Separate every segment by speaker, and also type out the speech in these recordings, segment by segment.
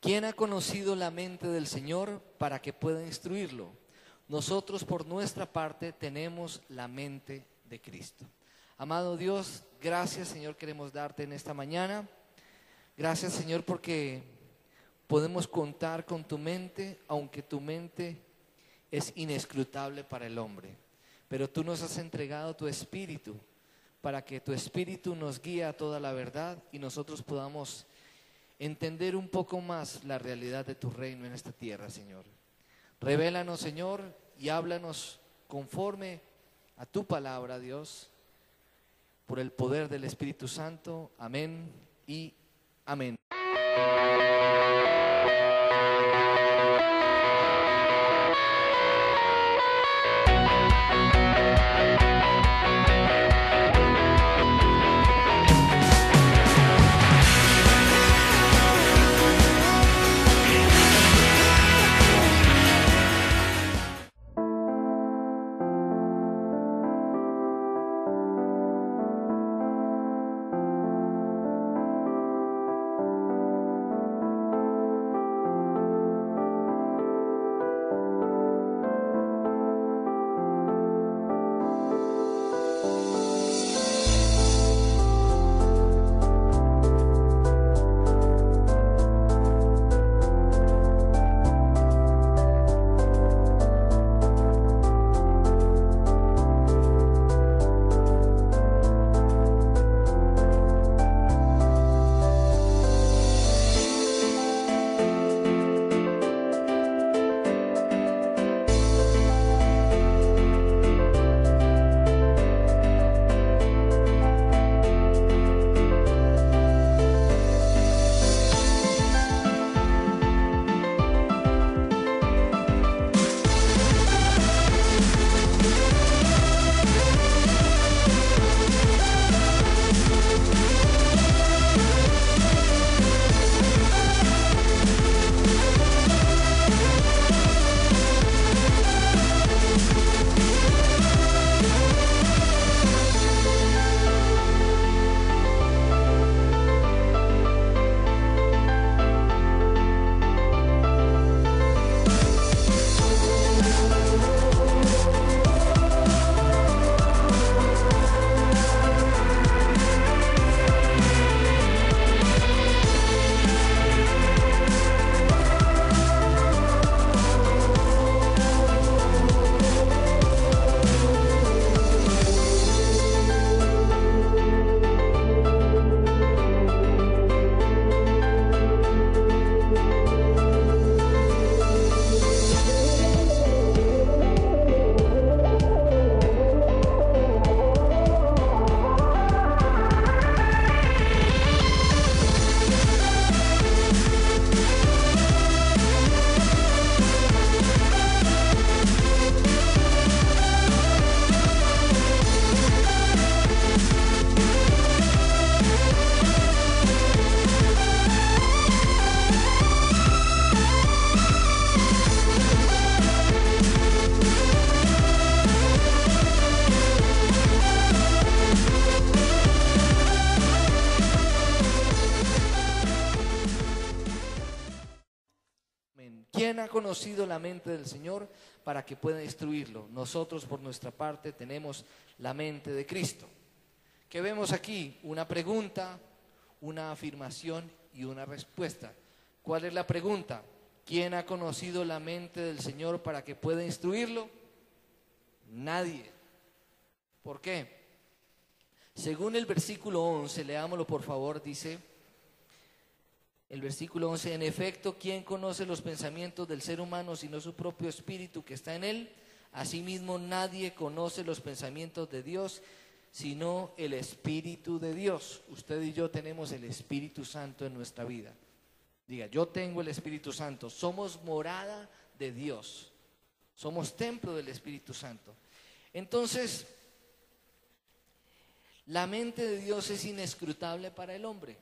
Speaker 1: ¿Quién ha conocido la mente del Señor para que pueda instruirlo? Nosotros por nuestra parte tenemos la mente de Cristo. Amado Dios, gracias Señor queremos darte en esta mañana. Gracias Señor porque podemos contar con tu mente, aunque tu mente es inescrutable para el hombre. Pero tú nos has entregado tu espíritu para que tu espíritu nos guíe a toda la verdad y nosotros podamos entender un poco más la realidad de tu reino en esta tierra, Señor. Revélanos, Señor, y háblanos conforme a tu palabra, Dios, por el poder del Espíritu Santo. Amén y amén. ¿Quién ha conocido la mente del Señor para que pueda instruirlo? Nosotros por nuestra parte tenemos la mente de Cristo. ¿Qué vemos aquí? Una pregunta, una afirmación y una respuesta. ¿Cuál es la pregunta? ¿Quién ha conocido la mente del Señor para que pueda instruirlo? Nadie. ¿Por qué? Según el versículo 11, leámoslo por favor, dice el versículo 11, en efecto, ¿quién conoce los pensamientos del ser humano sino su propio espíritu que está en él? Asimismo, nadie conoce los pensamientos de Dios sino el Espíritu de Dios. Usted y yo tenemos el Espíritu Santo en nuestra vida. Diga, yo tengo el Espíritu Santo. Somos morada de Dios. Somos templo del Espíritu Santo. Entonces, la mente de Dios es inescrutable para el hombre.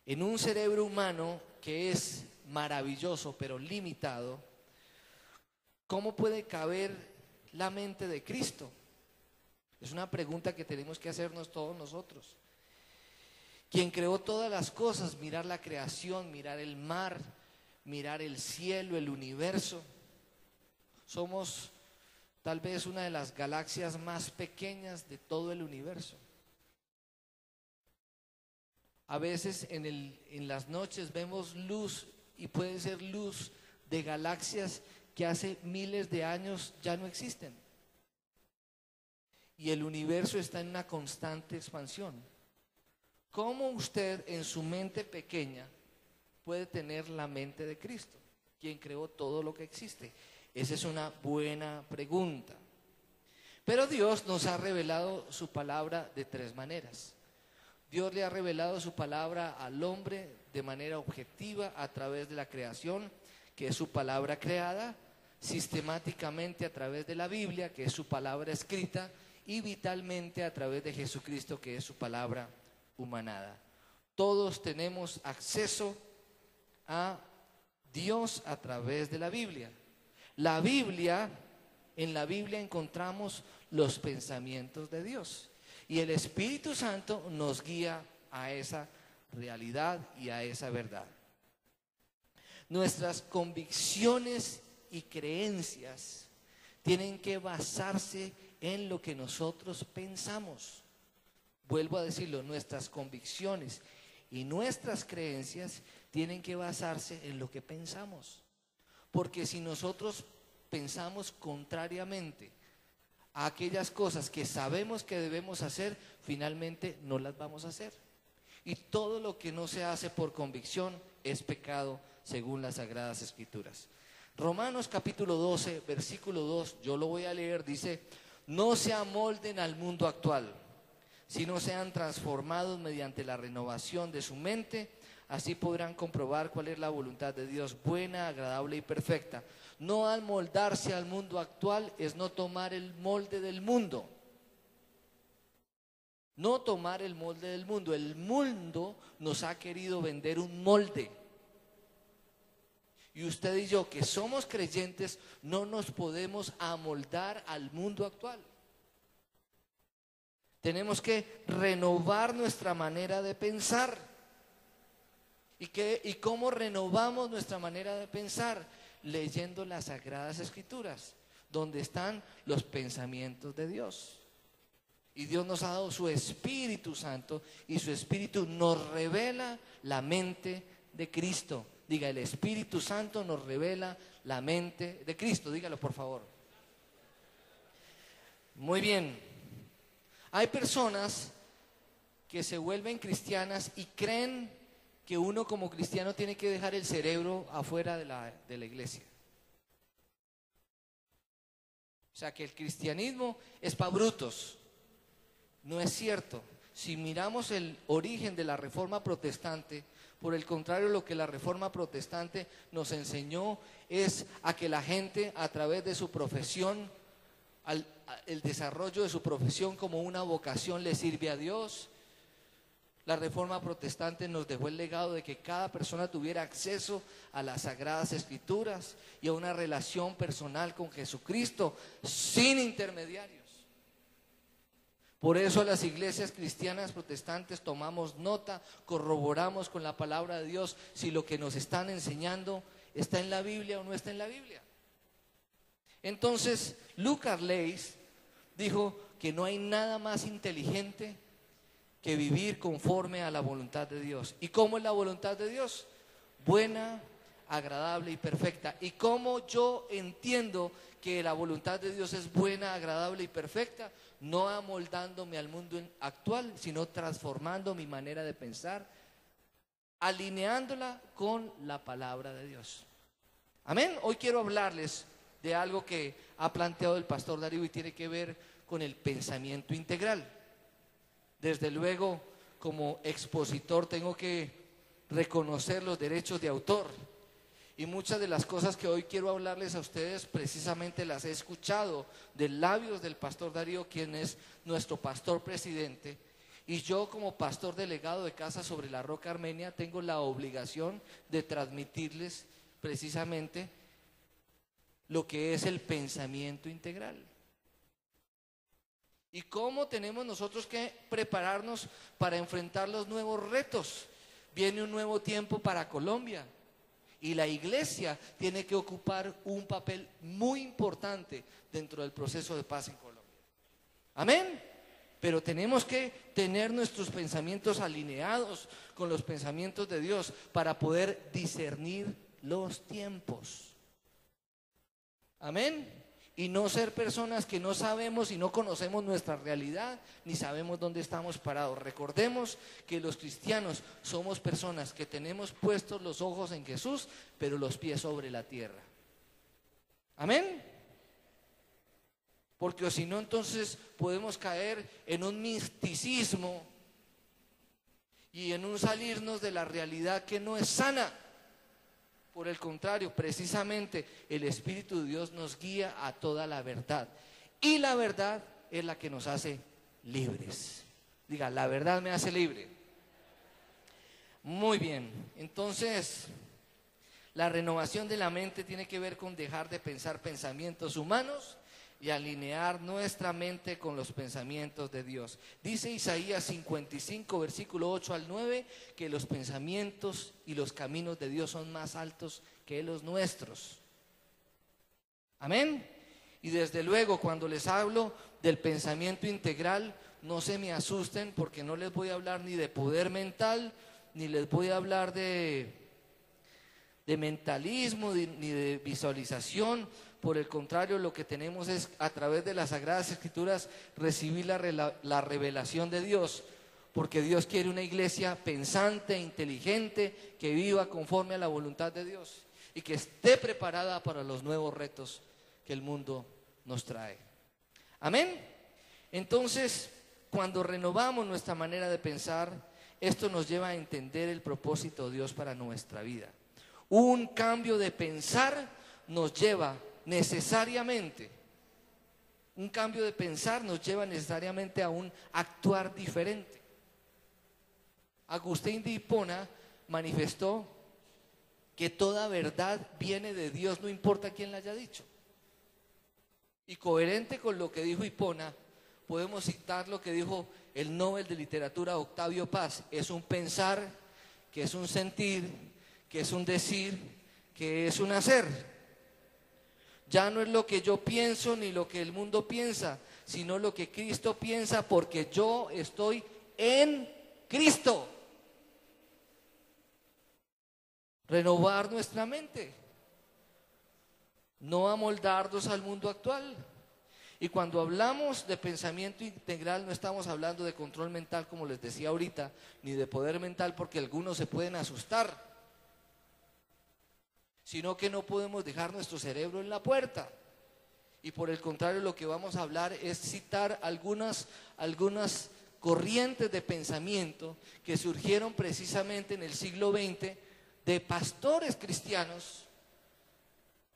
Speaker 1: En un cerebro humano que es maravilloso pero limitado, ¿cómo puede caber la mente de Cristo? Es una pregunta que tenemos que hacernos todos nosotros. quien creó todas las cosas, mirar la creación, mirar el mar, mirar el cielo, el universo. Somos tal vez una de las galaxias más pequeñas de todo el universo. A veces en las noches vemos luz, y puede ser luz de galaxias que hace miles de años ya no existen. Y el universo está en una constante expansión. ¿Cómo usted en su mente pequeña puede tener la mente de Cristo, quien creó todo lo que existe? Esa es una buena pregunta. Pero Dios nos ha revelado su palabra de tres maneras. Dios le ha revelado su palabra al hombre de manera objetiva a través de la creación, que es su palabra creada, sistemáticamente a través de la Biblia, que es su palabra escrita, y vitalmente a través de Jesucristo, que es su palabra humanada. Todos tenemos acceso a Dios a través de la Biblia. La Biblia, en la Biblia encontramos los pensamientos de Dios, y el Espíritu Santo nos guía a esa realidad y a esa verdad. Nuestras convicciones y creencias tienen que basarse en lo que nosotros pensamos. Vuelvo a decirlo, nuestras convicciones y nuestras creencias tienen que basarse en lo que pensamos. Porque si nosotros pensamos contrariamente a aquellas cosas que sabemos que debemos hacer, finalmente no las vamos a hacer. Y todo lo que no se hace por convicción es pecado, según las Sagradas Escrituras. Romanos capítulo 12, versículo 2, yo lo voy a leer, dice: no se amolden al mundo actual, sino sean transformados mediante la renovación de su mente, así podrán comprobar cuál es la voluntad de Dios, buena, agradable y perfecta. No amoldarse al mundo actual es no tomar el molde del mundo. No tomar el molde del mundo. El mundo nos ha querido vender un molde. Y usted y yo, que somos creyentes, no nos podemos amoldar al mundo actual. Tenemos que renovar nuestra manera de pensar. ¿Y cómo renovamos nuestra manera de pensar? Leyendo las Sagradas Escrituras, donde están los pensamientos de Dios. Y Dios nos ha dado su Espíritu Santo, y su Espíritu nos revela la mente de Cristo. Diga, el Espíritu Santo nos revela la mente de Cristo. Dígalo, por favor. Muy bien. Hay personas que se vuelven cristianas y creen que uno como cristiano tiene que dejar el cerebro afuera de la iglesia. O sea, que el cristianismo es para brutos. No es cierto. Si miramos el origen de la Reforma Protestante, por el contrario, lo que la Reforma Protestante nos enseñó es a que la gente, a través de su profesión, el desarrollo de su profesión como una vocación, le sirve a Dios. La Reforma Protestante nos dejó el legado de que cada persona tuviera acceso a las Sagradas Escrituras y a una relación personal con Jesucristo sin intermediarios. Por eso las iglesias cristianas protestantes tomamos nota, corroboramos con la palabra de Dios si lo que nos están enseñando está en la Biblia o no está en la Biblia. Entonces, Lucas Leis dijo que no hay nada más inteligente que vivir conforme a la voluntad de Dios. ¿Y cómo es la voluntad de Dios? Buena, agradable y perfecta. ¿Y cómo yo entiendo que la voluntad de Dios es buena, agradable y perfecta? No amoldándome al mundo actual, sino transformando mi manera de pensar, alineándola con la palabra de Dios. Amén. Hoy quiero hablarles de algo que ha planteado el pastor Darío y tiene que ver con el pensamiento integral. Desde luego, como expositor tengo que reconocer los derechos de autor, y muchas de las cosas que hoy quiero hablarles a ustedes precisamente las he escuchado de labios del pastor Darío, quien es nuestro pastor presidente, y yo como pastor delegado de Casa sobre la Roca Armenia tengo la obligación de transmitirles precisamente lo que es el pensamiento integral. ¿Y cómo tenemos nosotros que prepararnos para enfrentar los nuevos retos? Viene un nuevo tiempo para Colombia y la iglesia tiene que ocupar un papel muy importante dentro del proceso de paz en Colombia. Amén. Pero tenemos que tener nuestros pensamientos alineados con los pensamientos de Dios para poder discernir los tiempos. Amén. Y no ser personas que no sabemos y no conocemos nuestra realidad, ni sabemos dónde estamos parados. Recordemos que los cristianos somos personas que tenemos puestos los ojos en Jesús, pero los pies sobre la tierra. Amén. Porque si no, entonces podemos caer en un misticismo y en un salirnos de la realidad que no es sana. Por el contrario, precisamente el Espíritu de Dios nos guía a toda la verdad. Y la verdad es la que nos hace libres. Diga, la verdad me hace libre. Muy bien, entonces la renovación de la mente tiene que ver con dejar de pensar pensamientos humanos y alinear nuestra mente con los pensamientos de Dios. Dice Isaías 55, versículo 8 al 9, que los pensamientos y los caminos de Dios son más altos que los nuestros. Amén. Y desde luego, cuando les hablo del pensamiento integral, no se me asusten, porque no les voy a hablar ni de poder mental, ni les voy a hablar de mentalismo, ni de visualización. Por el contrario, lo que tenemos es, a través de las Sagradas Escrituras, recibir la revelación de Dios, porque Dios quiere una iglesia pensante, inteligente, que viva conforme a la voluntad de Dios y que esté preparada para los nuevos retos que el mundo nos trae. Amén. Entonces, cuando renovamos nuestra manera de pensar, esto nos lleva a entender el propósito de Dios para nuestra vida. Un cambio de pensar nos lleva necesariamente, un cambio de pensar nos lleva necesariamente a un actuar diferente. Agustín de Hipona manifestó que toda verdad viene de Dios, no importa quién la haya dicho. Y coherente con lo que dijo Hipona, podemos citar lo que dijo el Nobel de Literatura Octavio Paz: es un pensar, que es un sentir, que es un decir, que es un hacer. Ya no es lo que yo pienso ni lo que el mundo piensa, sino lo que Cristo piensa, porque yo estoy en Cristo. Renovar nuestra mente, no amoldarnos al mundo actual. Y cuando hablamos de pensamiento integral, no estamos hablando de control mental, como les decía ahorita, ni de poder mental, porque algunos se pueden asustar, sino que no podemos dejar nuestro cerebro en la puerta. Y por el contrario, lo que vamos a hablar es citar algunas corrientes de pensamiento que surgieron precisamente en el siglo XX de pastores cristianos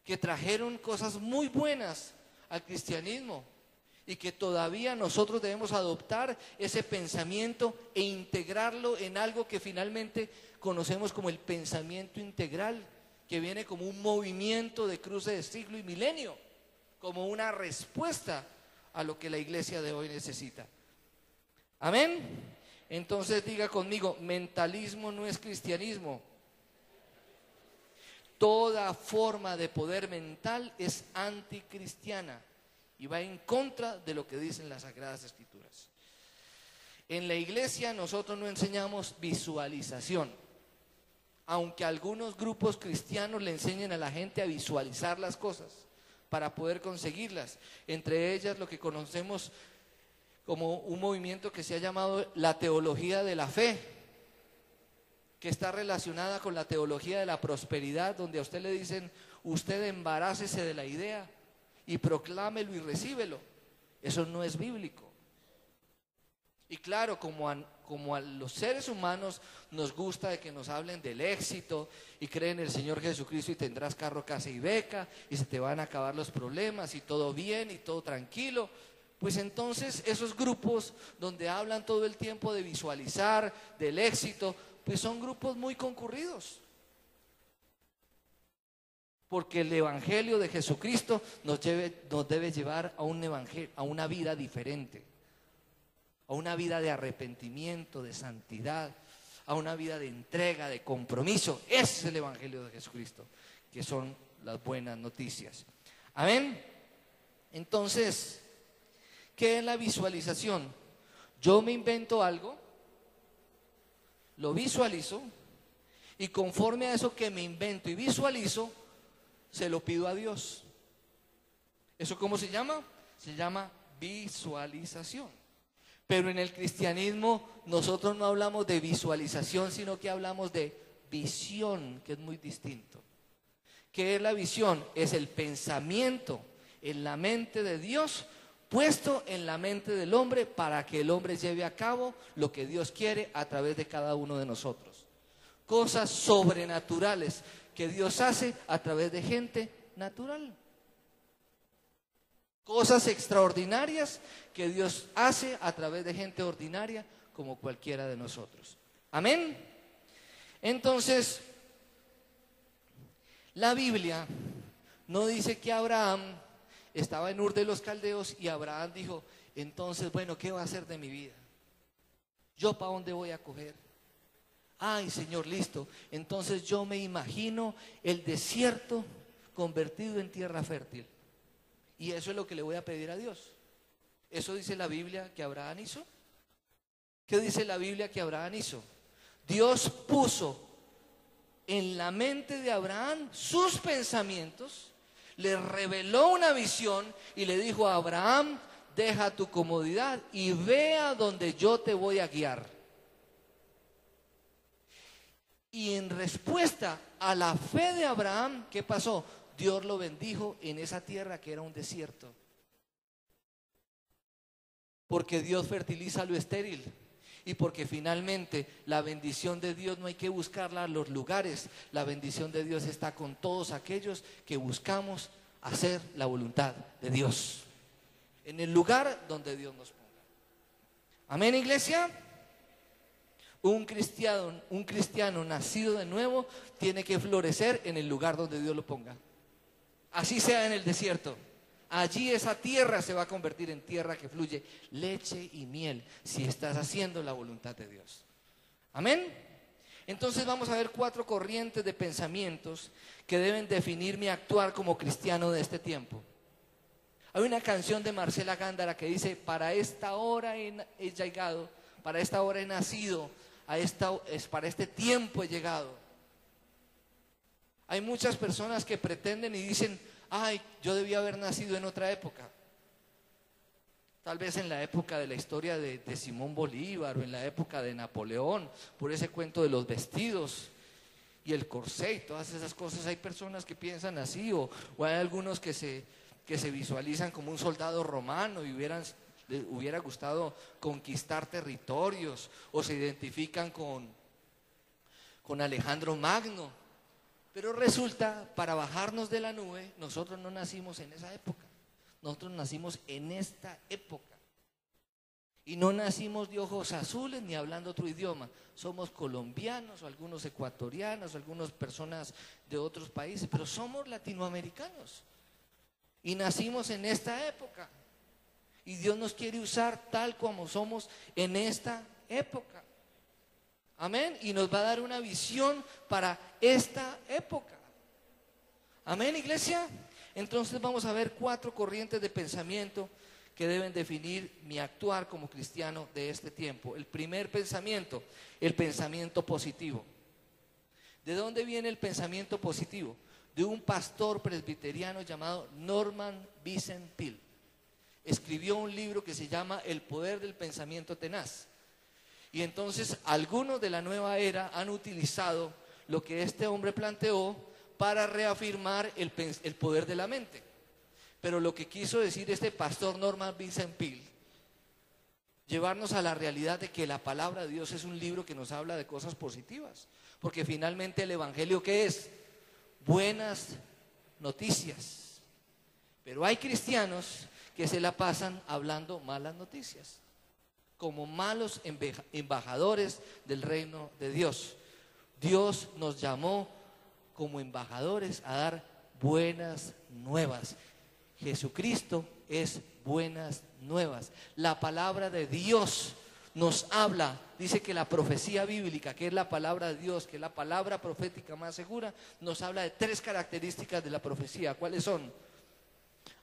Speaker 1: que trajeron cosas muy buenas al cristianismo y que todavía nosotros debemos adoptar ese pensamiento e integrarlo en algo que finalmente conocemos como el pensamiento integral, que viene como un movimiento de cruce de siglo y milenio, como una respuesta a lo que la iglesia de hoy necesita. Amén. Entonces diga conmigo: mentalismo no es cristianismo. Toda forma de poder mental es anticristiana y va en contra de lo que dicen las Sagradas Escrituras. En la iglesia nosotros no enseñamos visualización, aunque algunos grupos cristianos le enseñan a la gente a visualizar las cosas para poder conseguirlas. Entre ellas lo que conocemos como un movimiento que se ha llamado la teología de la fe, que está relacionada con la teología de la prosperidad, donde a usted le dicen: usted embarácese de la idea y proclámelo y recíbelo. Eso no es bíblico. Y claro, como a los seres humanos nos gusta de que nos hablen del éxito y creen en el Señor Jesucristo y tendrás carro, casa y beca y se te van a acabar los problemas y todo bien y todo tranquilo, pues entonces esos grupos donde hablan todo el tiempo de visualizar, del éxito, pues son grupos muy concurridos. Porque el evangelio de Jesucristo nos debe llevar a un evangelio, a una vida diferente, a una vida de arrepentimiento, de santidad, a una vida de entrega, de compromiso. Ese es el Evangelio de Jesucristo, que son las buenas noticias. Amén. Entonces, ¿qué es la visualización? Yo me invento algo, lo visualizo, y conforme a eso que me invento y visualizo, se lo pido a Dios. ¿Eso cómo se llama? Se llama visualización. Pero en el cristianismo nosotros no hablamos de visualización, sino que hablamos de visión, que es muy distinto. ¿Qué es la visión? Es el pensamiento en la mente de Dios, puesto en la mente del hombre, para que el hombre lleve a cabo lo que Dios quiere a través de cada uno de nosotros. Cosas sobrenaturales que Dios hace a través de gente natural. Cosas extraordinarias que Dios hace a través de gente ordinaria como cualquiera de nosotros. Amén. Entonces, la Biblia no dice que Abraham estaba en Ur de los Caldeos y Abraham dijo, entonces, bueno, ¿qué va a hacer de mi vida? ¿Yo para dónde voy a coger? Ay, Señor, listo. Entonces yo me imagino el desierto convertido en tierra fértil. Y eso es lo que le voy a pedir a Dios. ¿Eso dice la Biblia que Abraham hizo? ¿Qué dice la Biblia que Abraham hizo? Dios puso en la mente de Abraham sus pensamientos, le reveló una visión y le dijo a Abraham, deja tu comodidad y ve a donde yo te voy a guiar. Y en respuesta a la fe de Abraham, ¿qué pasó? Dios lo bendijo en esa tierra que era un desierto. Porque Dios fertiliza lo estéril. Y porque finalmente la bendición de Dios no hay que buscarla en los lugares. La bendición de Dios está con todos aquellos que buscamos hacer la voluntad de Dios. En el lugar donde Dios nos ponga. Amén, iglesia. Un cristiano nacido de nuevo tiene que florecer en el lugar donde Dios lo ponga. Así sea en el desierto. Allí esa tierra se va a convertir en tierra que fluye leche y miel si estás haciendo la voluntad de Dios. Amén. Entonces vamos a ver 4 corrientes de pensamientos que deben definir mi actuar como cristiano de este tiempo. Hay una canción de Marcela Gándara que dice, para esta hora he llegado, para esta hora he nacido, para este tiempo he llegado. Hay muchas personas que pretenden y dicen, ay, yo debía haber nacido en otra época. Tal vez en la época de la historia de Simón Bolívar o en la época de Napoleón, por ese cuento de los vestidos y el corsé y todas esas cosas. Hay personas que piensan así o hay algunos que se visualizan como un soldado romano y les hubiera gustado conquistar territorios o se identifican con Alejandro Magno. Pero resulta, para bajarnos de la nube, nosotros no nacimos en esa época. Nosotros nacimos en esta época. Y no nacimos de ojos azules ni hablando otro idioma. Somos colombianos o algunos ecuatorianos, o algunas personas de otros países, pero somos latinoamericanos. Y nacimos en esta época. Y Dios nos quiere usar tal como somos en esta época. Amén. Y nos va a dar una visión para esta época. Amén, iglesia. Entonces vamos a ver 4 corrientes de pensamiento que deben definir mi actuar como cristiano de este tiempo. El primer pensamiento, el pensamiento positivo. ¿De dónde viene el pensamiento positivo? De un pastor presbiteriano llamado Norman Vincent Peale. Escribió un libro que se llama El poder del pensamiento tenaz. Y entonces algunos de la nueva era han utilizado lo que este hombre planteó para reafirmar el poder de la mente. Pero lo que quiso decir este pastor Norman Vincent Peale, llevarnos a la realidad de que la palabra de Dios es un libro que nos habla de cosas positivas. Porque finalmente el evangelio, ¿qué es? Buenas noticias. Pero hay cristianos que se la pasan hablando malas noticias, como malos embajadores del reino de Dios. Dios nos llamó como embajadores a dar buenas nuevas. Jesucristo es buenas nuevas. La palabra de Dios nos habla, dice que la profecía bíblica, que es la palabra de Dios, que es la palabra profética más segura, nos habla de 3 características de la profecía. ¿Cuáles son?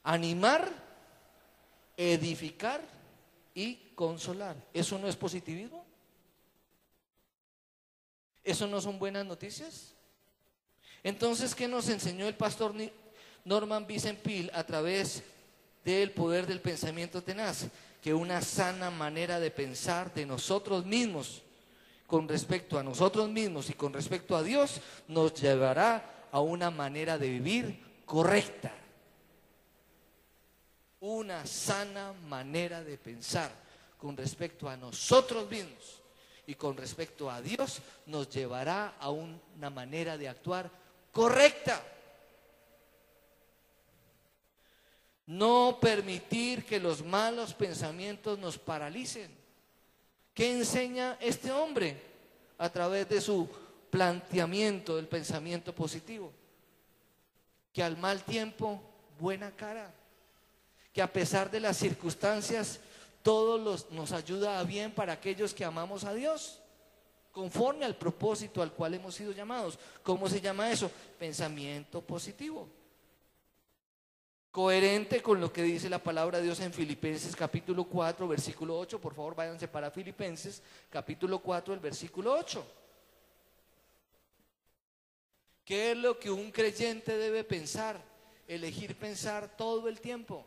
Speaker 1: Animar, edificar y consolar. ¿Eso no es positivismo? ¿Eso no son buenas noticias? Entonces, ¿qué nos enseñó el pastor Norman Vincent Peale a través del poder del pensamiento tenaz? Que una sana manera de pensar de nosotros mismos con respecto a nosotros mismos y con respecto a Dios nos llevará a una manera de vivir correcta. Una sana manera de pensar con respecto a nosotros mismos y con respecto a Dios nos llevará a una manera de actuar correcta. No permitir que los malos pensamientos nos paralicen. ¿Qué enseña este hombre a través de su planteamiento del pensamiento positivo? Que al mal tiempo, buena cara. Que a pesar de las circunstancias, todo nos ayuda a bien para aquellos que amamos a Dios, conforme al propósito al cual hemos sido llamados. ¿Cómo se llama eso? Pensamiento positivo. Coherente con lo que dice la palabra de Dios en Filipenses capítulo 4, versículo 8. Por favor, váyanse para Filipenses capítulo 4, el versículo 8. ¿Qué es lo que un creyente debe pensar? Elegir pensar todo el tiempo.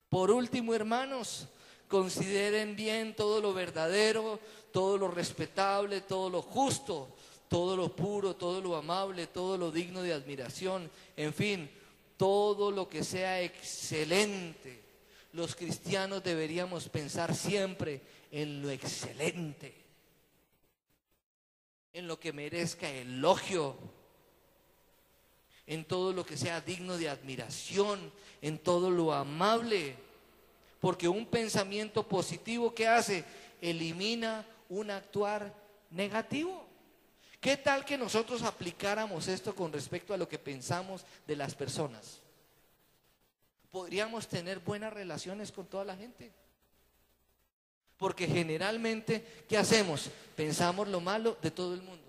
Speaker 1: Por último, hermanos, consideren bien todo lo verdadero, todo lo respetable, todo lo justo, todo lo puro, todo lo amable, todo lo digno de admiración, en fin, todo lo que sea excelente. Los cristianos deberíamos pensar siempre en lo excelente, en lo que merezca elogio, en todo lo que sea digno de admiración, en todo lo amable. Porque un pensamiento positivo, ¿qué hace? Elimina un actuar negativo. ¿Qué tal que nosotros aplicáramos esto con respecto a lo que pensamos de las personas? Podríamos tener buenas relaciones con toda la gente. Porque generalmente, ¿qué hacemos? Pensamos lo malo de todo el mundo.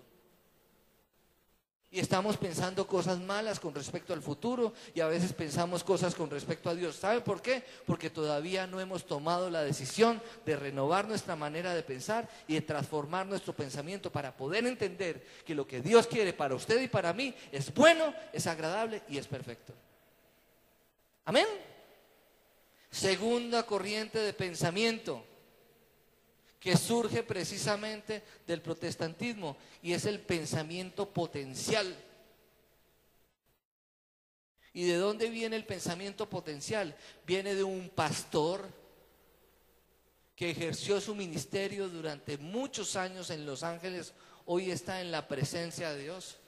Speaker 1: Y estamos pensando cosas malas con respecto al futuro y a veces pensamos cosas con respecto a Dios. ¿Saben por qué? Porque todavía no hemos tomado la decisión de renovar nuestra manera de pensar y de transformar nuestro pensamiento para poder entender que lo que Dios quiere para usted y para mí es bueno, es agradable y es perfecto. Amén. Segunda corriente de pensamiento que surge precisamente del protestantismo y es el pensamiento potencial. ¿Y de dónde viene el pensamiento potencial? Viene de un pastor que ejerció su ministerio durante muchos años en Los Ángeles, hoy está en la presencia de Dios.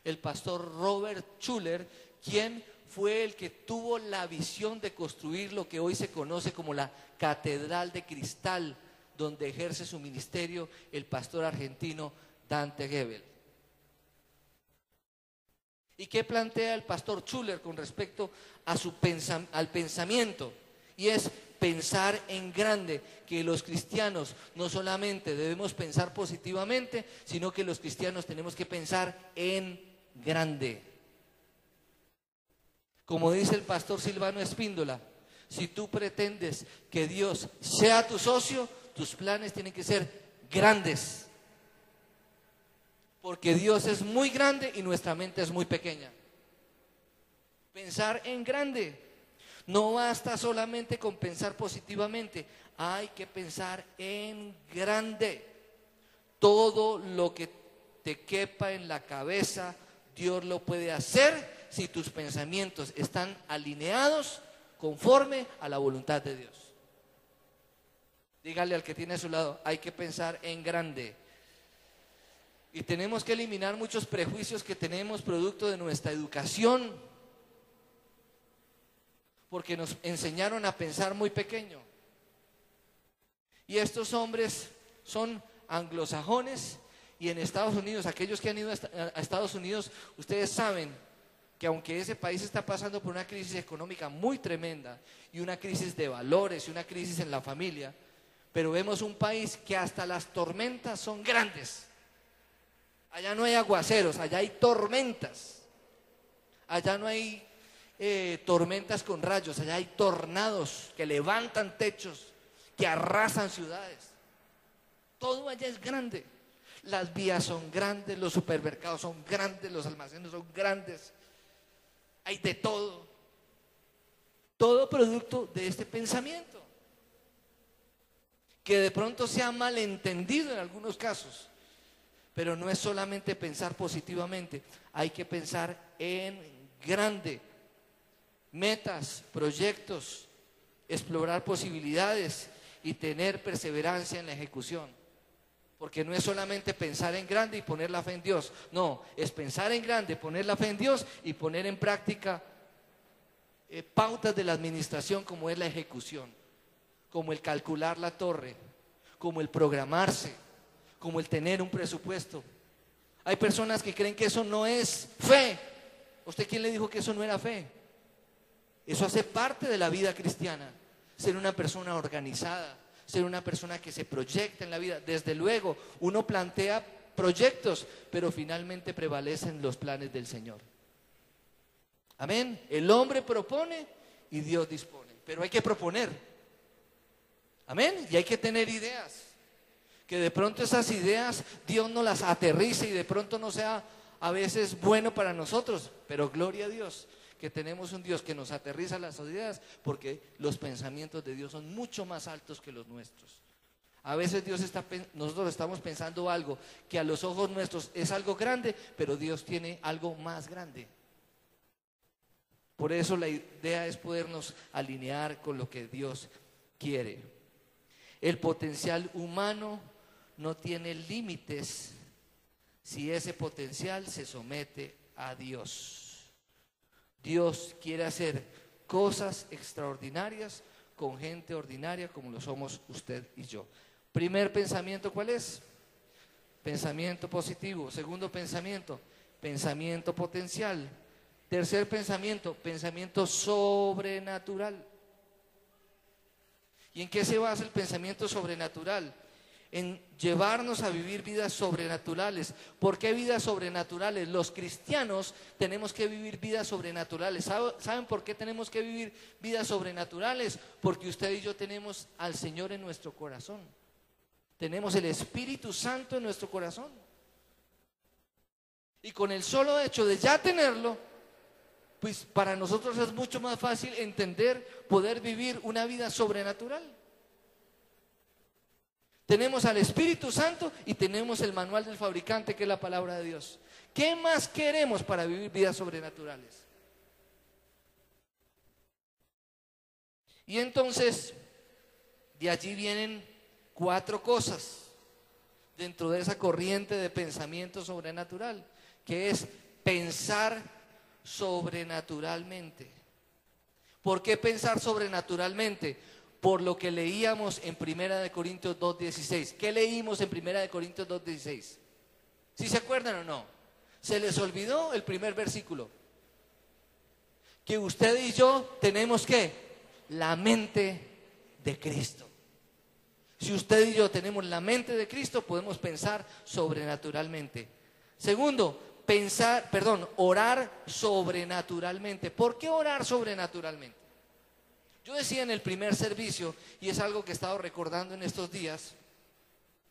Speaker 1: El pastor Robert Schuller, quien fue el que tuvo la visión de construir lo que hoy se conoce como la Catedral de Cristal, donde ejerce su ministerio el pastor argentino Dante Gebel. ¿Y qué plantea el pastor Schuller con respecto a al pensamiento? Y es pensar en grande, que los cristianos no solamente debemos pensar positivamente, sino que los cristianos tenemos que pensar en grande. Como dice el pastor Silvano Espíndola, si tú pretendes que Dios sea tu socio, tus planes tienen que ser grandes, porque Dios es muy grande y nuestra mente es muy pequeña. Pensar en grande. No basta solamente con pensar positivamente, hay que pensar en grande. Todo lo que te quepa en la cabeza, Dios lo puede hacer si tus pensamientos están alineados conforme a la voluntad de Dios. Dígale al que tiene a su lado, hay que pensar en grande. Y tenemos que eliminar muchos prejuicios que tenemos producto de nuestra educación, porque nos enseñaron a pensar muy pequeño. Y estos hombres son anglosajones, y en Estados Unidos, aquellos que han ido a Estados Unidos, ustedes saben que aunque ese país está pasando por una crisis económica muy tremenda y una crisis de valores y una crisis en la familia, pero vemos un país que hasta las tormentas son grandes. Allá no hay aguaceros, allá hay tormentas. Allá no hay tormentas con rayos, allá hay tornados que levantan techos, que arrasan ciudades. Todo allá es grande. Las vías son grandes, los supermercados son grandes, los almacenes son grandes. Hay de todo. Todo producto de este pensamiento, que de pronto se ha malentendido en algunos casos. Pero no es solamente pensar positivamente, hay que pensar en grande. Metas, proyectos, explorar posibilidades y tener perseverancia en la ejecución. Porque no es solamente pensar en grande y poner la fe en Dios. No, es pensar en grande, poner la fe en Dios y poner en práctica pautas de la administración, como es la ejecución, como el calcular la torre, como el programarse, como el tener un presupuesto. Hay personas que creen que eso no es fe. ¿Usted quién le dijo que eso no era fe? Eso hace parte de la vida cristiana, ser una persona organizada, ser una persona que se proyecta en la vida. Desde luego, uno plantea proyectos, pero finalmente prevalecen los planes del Señor. Amén. El hombre propone y Dios dispone, pero hay que proponer. Amén. Y hay que tener ideas, que de pronto esas ideas Dios no las aterrice y de pronto no sea a veces bueno para nosotros, pero gloria a Dios que tenemos un Dios que nos aterriza las ideas, porque los pensamientos de Dios son mucho más altos que los nuestros. A veces nosotros estamos pensando algo que a los ojos nuestros es algo grande, pero Dios tiene algo más grande. Por eso la idea es podernos alinear con lo que Dios quiere. El potencial humano no tiene límites si ese potencial se somete a Dios. Dios quiere hacer cosas extraordinarias con gente ordinaria como lo somos usted y yo. Primer pensamiento, ¿cuál es? Pensamiento positivo. Segundo pensamiento, pensamiento potencial. Tercer pensamiento, pensamiento sobrenatural. ¿Y en qué se basa el pensamiento sobrenatural? En llevarnos a vivir vidas sobrenaturales. ¿Por qué vidas sobrenaturales? Los cristianos tenemos que vivir vidas sobrenaturales. ¿Saben por qué tenemos que vivir vidas sobrenaturales? Porque usted y yo tenemos al Señor en nuestro corazón. Tenemos el Espíritu Santo en nuestro corazón. Y con el solo hecho de ya tenerlo, pues para nosotros es mucho más fácil entender, poder vivir una vida sobrenatural. Tenemos al Espíritu Santo y tenemos el manual del fabricante, que es la palabra de Dios. ¿Qué más queremos para vivir vidas sobrenaturales? Y entonces, de allí vienen 4 cosas dentro de esa corriente de pensamiento sobrenatural, que es pensar sobrenaturalmente. ¿Por qué pensar sobrenaturalmente? Por lo que leíamos en 1 Corintios 2:16. ¿Qué leímos en 1 Corintios 2:16? ¿Sí se acuerdan o no? Se les olvidó el primer versículo. Que usted y yo tenemos ¿qué? La mente de Cristo. Si usted y yo tenemos la mente de Cristo, podemos pensar sobrenaturalmente. Segundo, orar sobrenaturalmente. ¿Por qué orar sobrenaturalmente? Yo decía en el primer servicio, y es algo que he estado recordando en estos días.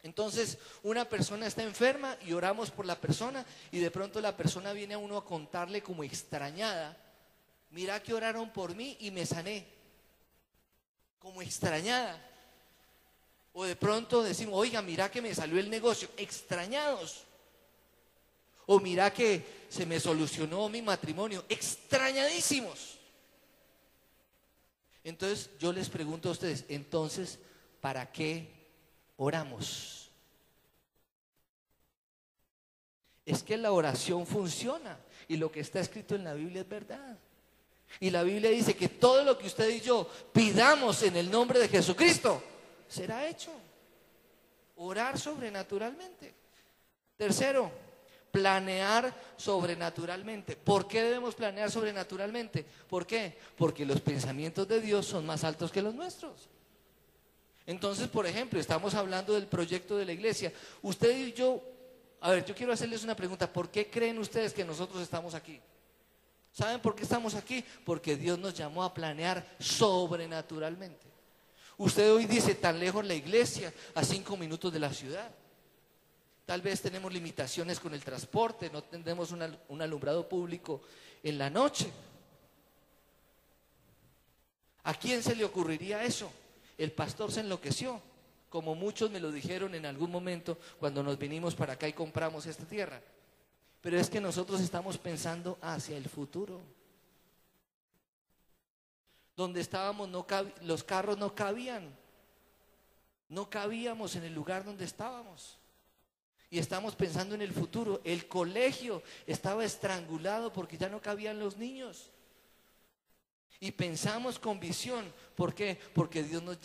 Speaker 1: Entonces, una persona está enferma y oramos por la persona, y de pronto la persona viene a uno a contarle como extrañada: mira que oraron por mí y me sané. Como extrañada. O de pronto decimos: oiga, mira que me salió el negocio. Extrañados. O mira que se me solucionó mi matrimonio. Extrañadísimos. Entonces yo les pregunto a ustedes, entonces, ¿para qué oramos? Es que la oración funciona y lo que está escrito en la Biblia es verdad. Y la Biblia dice que todo lo que usted y yo pidamos en el nombre de Jesucristo será hecho. Orar sobrenaturalmente. Tercero, Planear sobrenaturalmente. ¿Por qué debemos planear sobrenaturalmente? ¿Por qué? Porque los pensamientos de Dios son más altos que los nuestros. Entonces, por ejemplo, estamos hablando del proyecto de la iglesia. Usted y yo, a ver, yo quiero hacerles una pregunta. ¿Por qué creen ustedes que nosotros estamos aquí? ¿Saben por qué estamos aquí? Porque Dios nos llamó a planear sobrenaturalmente. Usted hoy dice, tan lejos la iglesia, a 5 minutos de la ciudad. Tal vez tenemos limitaciones con el transporte, no tenemos un alumbrado público en la noche. ¿A quién se le ocurriría eso? El pastor se enloqueció, como muchos me lo dijeron en algún momento cuando nos vinimos para acá y compramos esta tierra. Pero es que nosotros estamos pensando hacia el futuro. Donde estábamos los carros no cabían. No cabíamos en el lugar donde estábamos. Y estamos pensando en el futuro. El colegio estaba estrangulado porque ya no cabían los niños. Y pensamos con visión. ¿Por qué? Porque Dios nos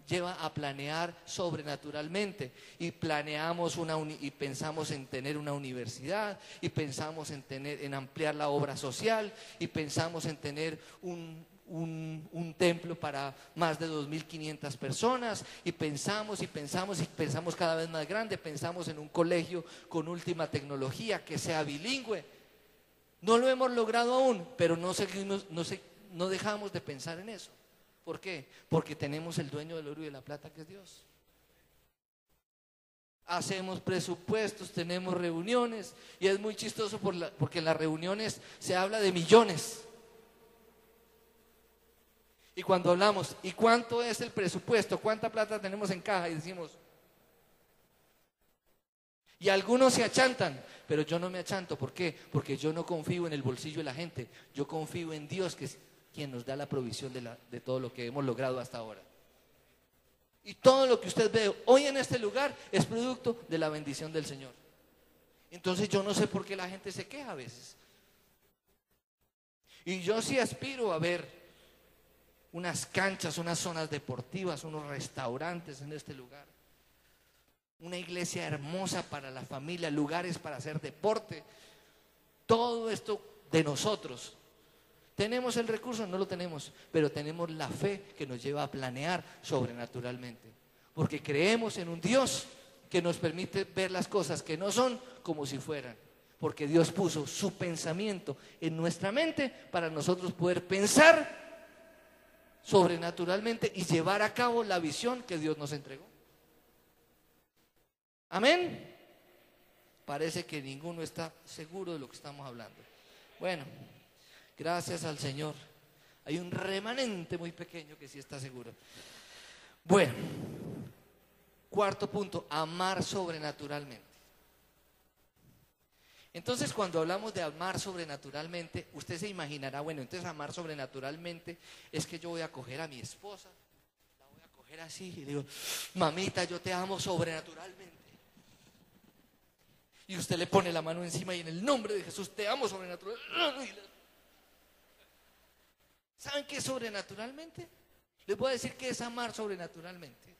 Speaker 1: lleva a planear sobrenaturalmente. Y planeamos y pensamos en tener una universidad. Y pensamos en ampliar la obra social. Y pensamos en tener un templo para más de 2.500 personas, y pensamos cada vez más grande. Pensamos en un colegio con última tecnología que sea bilingüe. No lo hemos logrado aún, pero no dejamos de pensar en eso. ¿Por qué? Porque tenemos el dueño del oro y de la plata, que es Dios. Hacemos presupuestos, tenemos reuniones, y es muy chistoso porque en las reuniones se habla de millones. Y cuando hablamos, ¿y cuánto es el presupuesto? ¿Cuánta plata tenemos en caja? Y decimos, y algunos se achantan, pero yo no me achanto. ¿Por qué? Porque yo no confío en el bolsillo de la gente. Yo confío en Dios, que es quien nos da la provisión de todo lo que hemos logrado hasta ahora. Y todo lo que usted ve hoy en este lugar es producto de la bendición del Señor. Entonces yo no sé por qué la gente se queja a veces. Y yo sí aspiro a ver unas canchas, unas zonas deportivas, unos restaurantes en este lugar. Una iglesia hermosa para la familia, lugares para hacer deporte. Todo esto de nosotros. ¿Tenemos el recurso? No lo tenemos, pero tenemos la fe que nos lleva a planear sobrenaturalmente. Porque creemos en un Dios que nos permite ver las cosas que no son como si fueran. Porque Dios puso su pensamiento en nuestra mente para nosotros poder pensar sobrenaturalmente y llevar a cabo la visión que Dios nos entregó. Amén. Parece que ninguno está seguro de lo que estamos hablando. Bueno, gracias al Señor. Hay un remanente muy pequeño que sí está seguro. Bueno, cuarto punto, amar sobrenaturalmente. Entonces, cuando hablamos de amar sobrenaturalmente, usted se imaginará, bueno, entonces amar sobrenaturalmente es que yo voy a coger a mi esposa, la voy a coger así y le digo, mamita, yo te amo sobrenaturalmente. Y usted le pone la mano encima y en el nombre de Jesús te amo sobrenaturalmente. ¿Saben qué es sobrenaturalmente? Les voy a decir qué es amar sobrenaturalmente.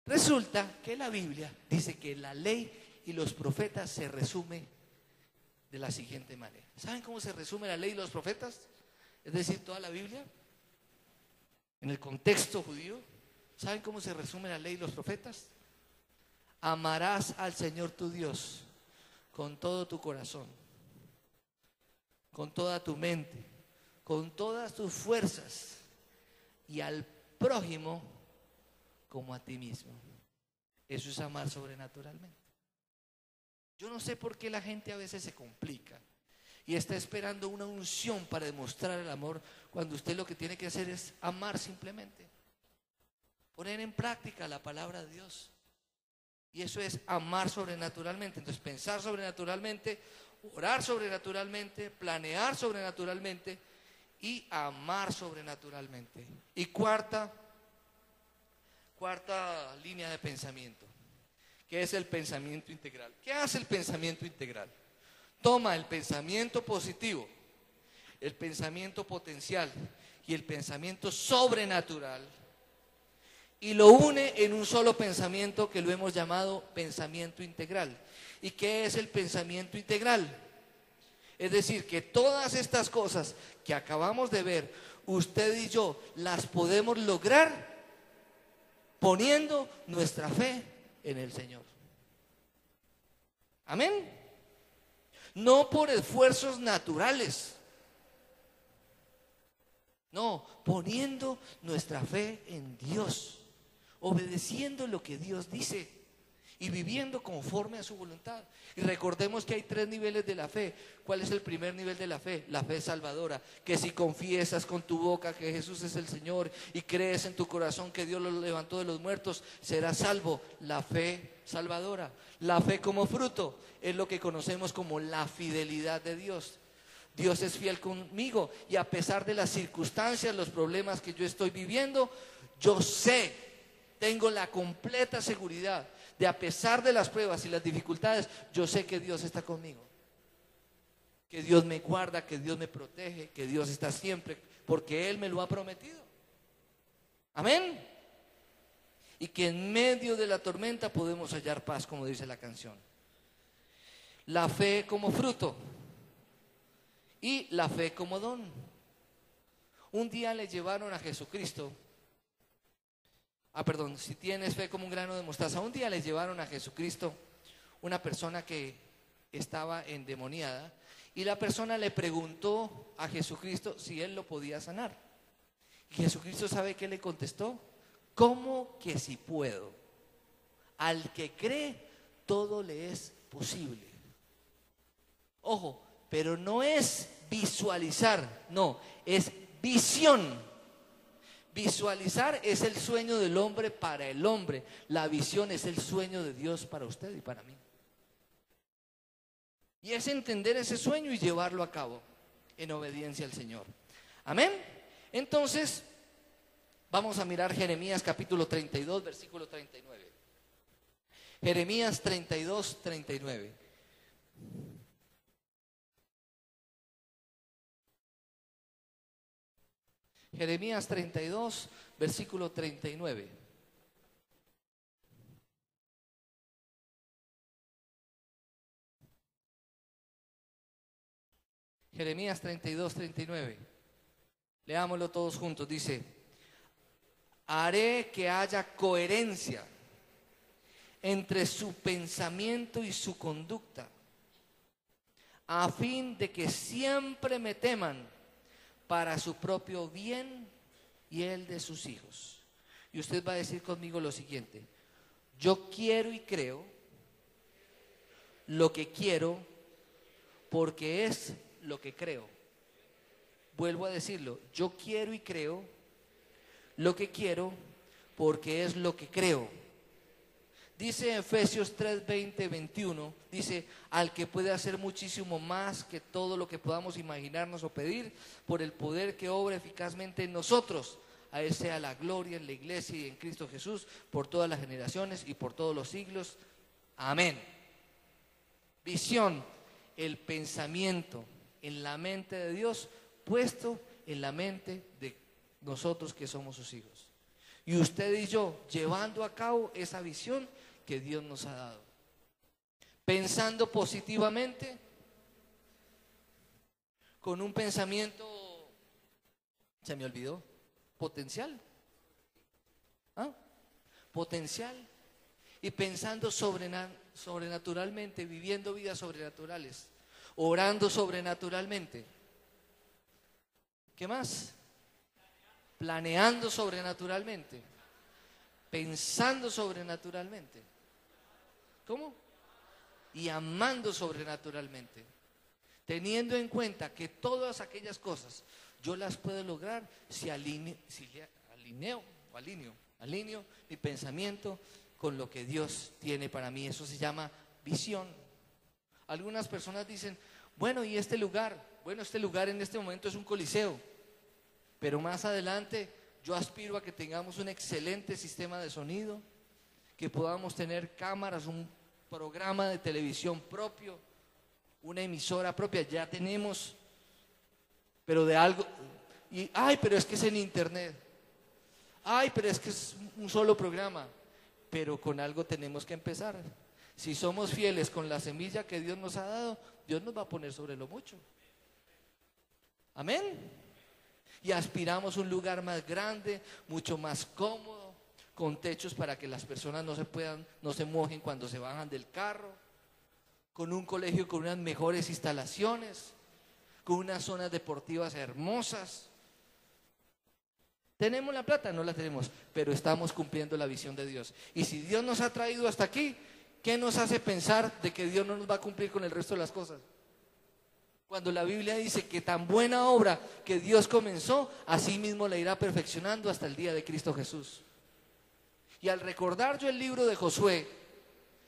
Speaker 1: Resulta que la Biblia dice que la ley y los profetas se resume de la siguiente manera. ¿Saben cómo se resume la ley y los profetas? Es decir, toda la Biblia. En el contexto judío, ¿saben cómo se resume la ley y los profetas? Amarás al Señor tu Dios con todo tu corazón, con toda tu mente, con todas tus fuerzas, y al prójimo como a ti mismo. Eso es amar sobrenaturalmente. Yo no sé por qué la gente a veces se complica y está esperando una unción para demostrar el amor, cuando usted lo que tiene que hacer es amar simplemente. Poner en práctica la palabra de Dios. Y eso es amar sobrenaturalmente. Entonces, pensar sobrenaturalmente, orar sobrenaturalmente, planear sobrenaturalmente y amar sobrenaturalmente. Y cuarta línea de pensamiento, que es el pensamiento integral. ¿Qué hace el pensamiento integral? Toma el pensamiento positivo, el pensamiento potencial y el pensamiento sobrenatural y lo une en un solo pensamiento que lo hemos llamado pensamiento integral. ¿Y qué es el pensamiento integral? Es decir, que todas estas cosas que acabamos de ver, usted y yo las podemos lograr poniendo nuestra fe en el Señor. Amén. No por esfuerzos naturales. No, poniendo nuestra fe en Dios, obedeciendo lo que Dios dice y viviendo conforme a su voluntad. Y recordemos que hay 3 niveles de la fe. ¿Cuál es el primer nivel de la fe? La fe salvadora, que si confiesas con tu boca que Jesús es el Señor y crees en tu corazón que Dios lo levantó de los muertos, serás salvo. La fe salvadora. La fe como fruto es lo que conocemos como la fidelidad de Dios. Dios es fiel conmigo y a pesar de las circunstancias, los problemas que yo estoy viviendo, yo sé, tengo la completa seguridad de, a pesar de las pruebas y las dificultades, yo sé que Dios está conmigo, que Dios me guarda, que Dios me protege, que Dios está siempre, porque Él me lo ha prometido. Amén. Y que en medio de la tormenta podemos hallar paz, como dice la canción. La fe como fruto y la fe como don. Un día le llevaron a Jesucristo. Si tienes fe como un grano de mostaza. Un día le llevaron a Jesucristo una persona que estaba endemoniada y la persona le preguntó a Jesucristo si él lo podía sanar. Y Jesucristo, ¿sabe qué le contestó? ¿Cómo que si puedo? Al que cree, todo le es posible. Ojo, pero no es visualizar, no, es visión. Visualizar es el sueño del hombre para el hombre. La visión es el sueño de Dios para usted y para mí. Y es entender ese sueño y llevarlo a cabo en obediencia al Señor. Amén. Entonces, vamos a mirar Jeremías capítulo 32, versículo 39. Jeremías 32, 39. Jeremías 32, versículo 39. Jeremías 32, 39. Leámoslo todos juntos. Dice: haré que haya coherencia entre su pensamiento y su conducta, a fin de que siempre me teman para su propio bien y el de sus hijos. Y usted va a decir conmigo lo siguiente: yo quiero y creo lo que quiero porque es lo que creo. Vuelvo a decirlo: yo quiero y creo lo que quiero porque es lo que creo. Dice Efesios 3, 20, 21, dice: al que puede hacer muchísimo más que todo lo que podamos imaginarnos o pedir, por el poder que obra eficazmente en nosotros. A Él sea la gloria en la iglesia y en Cristo Jesús, por todas las generaciones y por todos los siglos. Amén. Visión, el pensamiento en la mente de Dios, puesto en la mente de nosotros que somos sus hijos. Y usted y yo llevando a cabo esa visión que Dios nos ha dado. Pensando positivamente, con un pensamiento, se me olvidó, potencial. ¿Ah? Potencial. Y pensando sobrenaturalmente, viviendo vidas sobrenaturales, orando sobrenaturalmente. ¿Qué más? Planeando sobrenaturalmente, pensando sobrenaturalmente. ¿Cómo? Y amando sobrenaturalmente, teniendo en cuenta que todas aquellas cosas yo las puedo lograr si alineo mi pensamiento con lo que Dios tiene para mí. Eso se llama visión. Algunas personas dicen: bueno, ¿y este lugar? Bueno, este lugar en este momento es un coliseo, pero más adelante yo aspiro a que tengamos un excelente sistema de sonido, que podamos tener cámaras, un programa de televisión propio, una emisora propia. Ya tenemos, pero de algo, pero es que es en internet. Ay, pero es que es un solo programa. Pero con algo tenemos que empezar. Si somos fieles con la semilla que Dios nos ha dado, Dios nos va a poner sobre lo mucho. Amén. Y aspiramos a un lugar más grande, mucho más cómodo, con techos para que las personas no se mojen cuando se bajan del carro, con un colegio con unas mejores instalaciones, con unas zonas deportivas hermosas. ¿Tenemos la plata? No la tenemos, pero estamos cumpliendo la visión de Dios. Y si Dios nos ha traído hasta aquí, ¿qué nos hace pensar de que Dios no nos va a cumplir con el resto de las cosas? Cuando la Biblia dice que tan buena obra que Dios comenzó, así mismo la irá perfeccionando hasta el día de Cristo Jesús. Y al recordar yo el libro de Josué,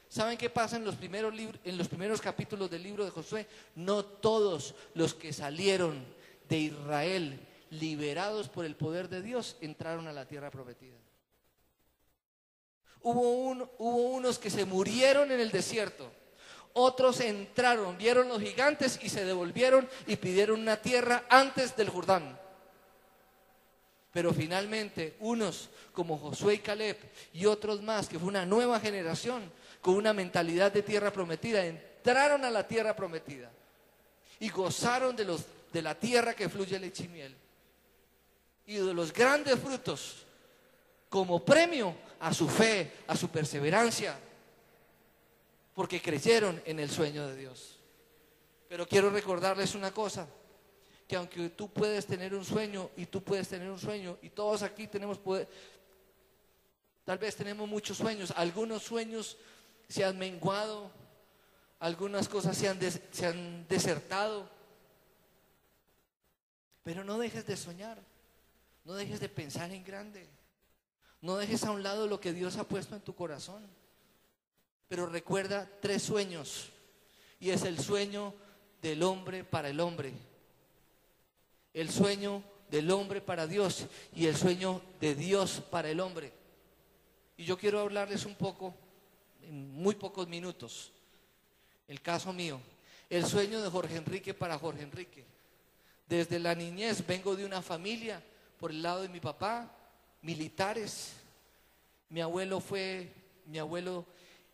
Speaker 1: ¿saben qué pasa en los primeros capítulos del libro de Josué? No todos los que salieron de Israel liberados por el poder de Dios entraron a la tierra prometida. Hubo unos que se murieron en el desierto. Otros entraron, vieron los gigantes y se devolvieron y pidieron una tierra antes del Jordán. Pero finalmente unos como Josué y Caleb y otros más, que fue una nueva generación con una mentalidad de tierra prometida, entraron a la tierra prometida y gozaron de la tierra que fluye leche y miel y de los grandes frutos como premio a su fe, a su perseverancia, porque creyeron en el sueño de Dios. Pero quiero recordarles una cosa, que aunque tú puedes tener un sueño y tú puedes tener un sueño y todos aquí tenemos poder, tal vez tenemos muchos sueños, algunos sueños se han menguado, algunas cosas se han desertado, pero no dejes de soñar, no dejes de pensar en grande, no dejes a un lado lo que Dios ha puesto en tu corazón. Pero recuerda 3 sueños, y es el sueño del hombre para el hombre, el sueño del hombre para Dios y el sueño de Dios para el hombre. Y yo quiero hablarles un poco, en muy pocos minutos, el caso mío, el sueño de Jorge Enrique para Jorge Enrique. Desde la niñez vengo de una familia, por el lado de mi papá, militares. Mi abuelo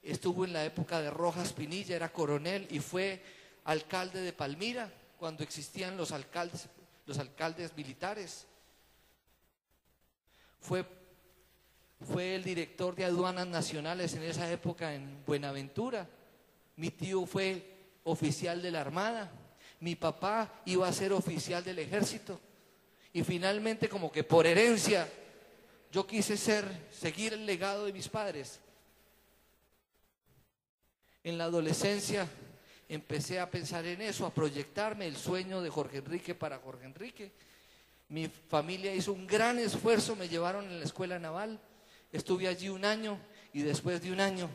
Speaker 1: estuvo en la época de Rojas Pinilla, era coronel y fue alcalde de Palmira cuando existían los alcaldes militares. Fue el director de aduanas nacionales en esa época en Buenaventura. Mi tío fue oficial de la Armada. Mi papá iba a ser oficial del ejército. Y finalmente, como que por herencia, yo quise seguir el legado de mis padres. En la adolescencia empecé a pensar en eso, a proyectarme el sueño de Jorge Enrique para Jorge Enrique. Mi familia hizo un gran esfuerzo, me llevaron a la escuela naval, estuve allí 1 año y después de 1 año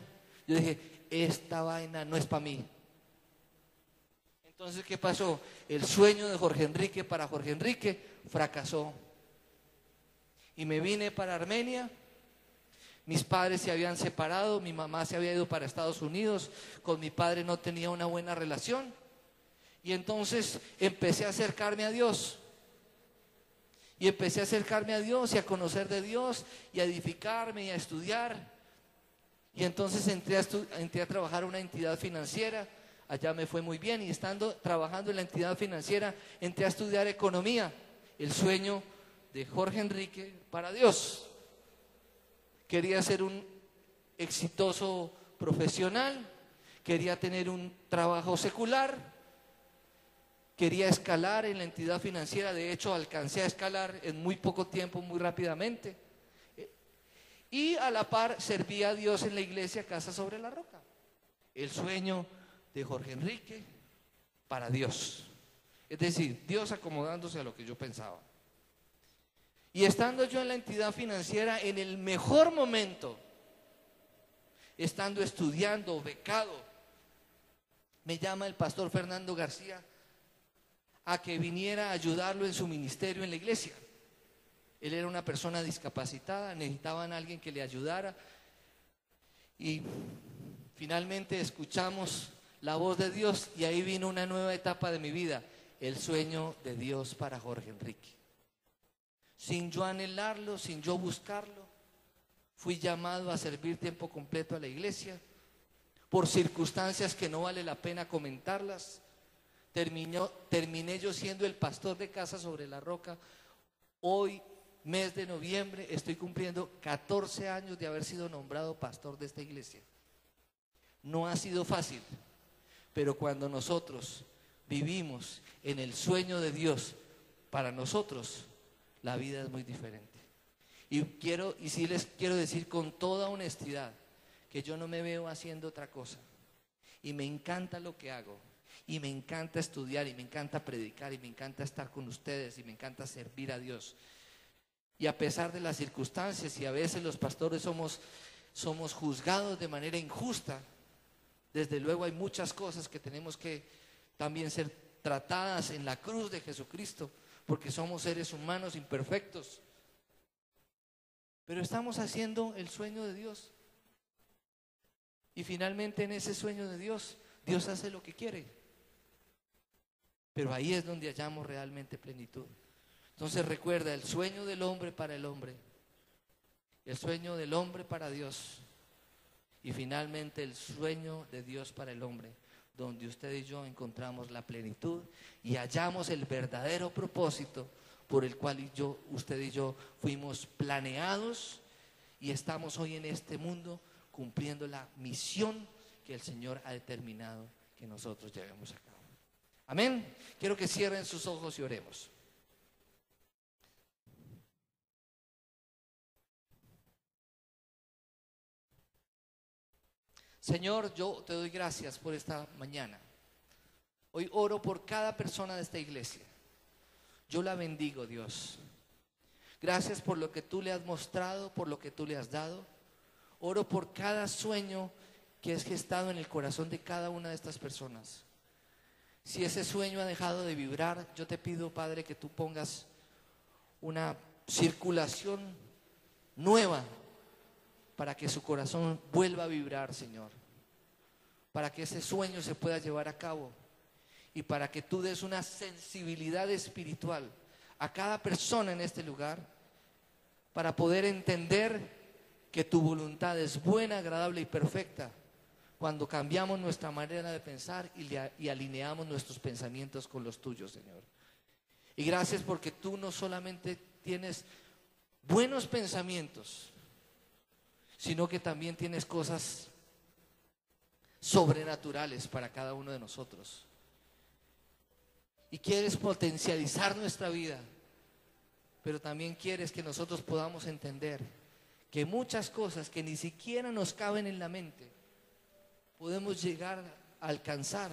Speaker 1: yo dije, esta vaina no es para mí. Entonces, ¿qué pasó? El sueño de Jorge Enrique para Jorge Enrique fracasó. Y me vine para Armenia. Mis padres se habían separado, mi mamá se había ido para Estados Unidos, con mi padre no tenía una buena relación. Y entonces empecé a acercarme a Dios. Y empecé a acercarme a Dios y a conocer de Dios y a edificarme y a estudiar. Y entonces entré a trabajar en una entidad financiera. Allá me fue muy bien y estando trabajando en la entidad financiera entré a estudiar economía, el sueño de Jorge Enrique para Dios. Quería ser un exitoso profesional, quería tener un trabajo secular, quería escalar en la entidad financiera. De hecho, alcancé a escalar en muy poco tiempo, muy rápidamente. Y a la par servía a Dios en la iglesia Casa sobre la Roca. El sueño de Jorge Enrique para Dios. Es decir, Dios acomodándose a lo que yo pensaba. Y estando yo en la entidad financiera en el mejor momento, estando estudiando, becado, me llama el pastor Fernando García a que viniera a ayudarlo en su ministerio en la iglesia. Él era una persona discapacitada, necesitaban a alguien que le ayudara. Y finalmente escuchamos la voz de Dios y ahí vino una nueva etapa de mi vida, el sueño de Dios para Jorge Enrique. sin yo anhelarlo, sin yo buscarlo. Fui llamado a servir tiempo completo a la iglesia por circunstancias que no vale la pena comentarlas. Terminé yo siendo el pastor de Casa sobre la Roca. Hoy, mes de noviembre, estoy cumpliendo 14 años de haber sido nombrado pastor de esta iglesia. No ha sido fácil, pero cuando nosotros vivimos en el sueño de Dios, para nosotros la vida es muy diferente. Y sí les quiero decir con toda honestidad que yo no me veo haciendo otra cosa. Y me encanta lo que hago. Y me encanta estudiar, y me encanta predicar, y me encanta estar con ustedes, y me encanta servir a Dios. Y a pesar de las circunstancias, y a veces los pastores somos juzgados de manera injusta, desde luego hay muchas cosas que tenemos que también ser tratadas en la cruz de Jesucristo, porque somos seres humanos imperfectos. Pero estamos haciendo el sueño de Dios. Y finalmente en ese sueño de Dios, Dios hace lo que quiere. Pero ahí es donde hallamos realmente plenitud. Entonces recuerda, el sueño del hombre para el hombre, el sueño del hombre para Dios, y finalmente el sueño de Dios para el hombre, donde usted y yo encontramos la plenitud y hallamos el verdadero propósito por el cual usted y yo fuimos planeados y estamos hoy en este mundo cumpliendo la misión que el Señor ha determinado que nosotros llevemos a cabo. Amén. Quiero que cierren sus ojos y oremos. Señor, yo te doy gracias por esta mañana. Hoy oro por cada persona de esta iglesia. Yo la bendigo, Dios. Gracias por lo que tú le has mostrado, por lo que tú le has dado. Oro por cada sueño que es gestado en el corazón de cada una de estas personas. Si ese sueño ha dejado de vibrar, yo te pido, Padre, que tú pongas una circulación nueva para que su corazón vuelva a vibrar, Señor. Para que ese sueño se pueda llevar a cabo. Y para que tú des una sensibilidad espiritual a cada persona en este lugar, para poder entender que tu voluntad es buena, agradable y perfecta, cuando cambiamos nuestra manera de pensar y alineamos nuestros pensamientos con los tuyos, Señor. Y gracias porque tú no solamente tienes buenos pensamientos, sino que también tienes cosas sobrenaturales para cada uno de nosotros. Y quieres potencializar nuestra vida, pero también quieres que nosotros podamos entender que muchas cosas que ni siquiera nos caben en la mente, podemos llegar a alcanzar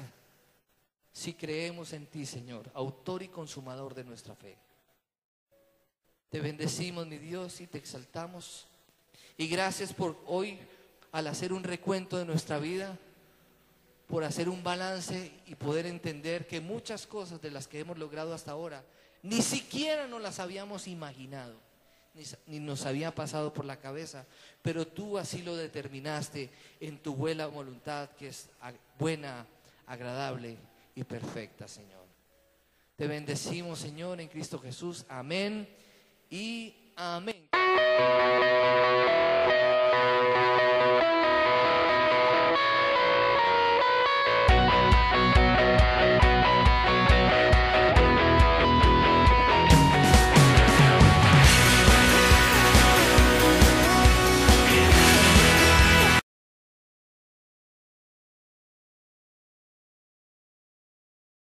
Speaker 1: si creemos en ti, Señor, autor y consumador de nuestra fe. Te bendecimos, mi Dios, y te exaltamos. Y gracias por hoy, al hacer un recuento de nuestra vida, por hacer un balance y poder entender que muchas cosas de las que hemos logrado hasta ahora ni siquiera nos las habíamos imaginado, ni nos había pasado por la cabeza, pero tú así lo determinaste en tu buena voluntad, que es buena, agradable y perfecta, Señor. Te bendecimos, Señor, en Cristo Jesús. Amén y amén.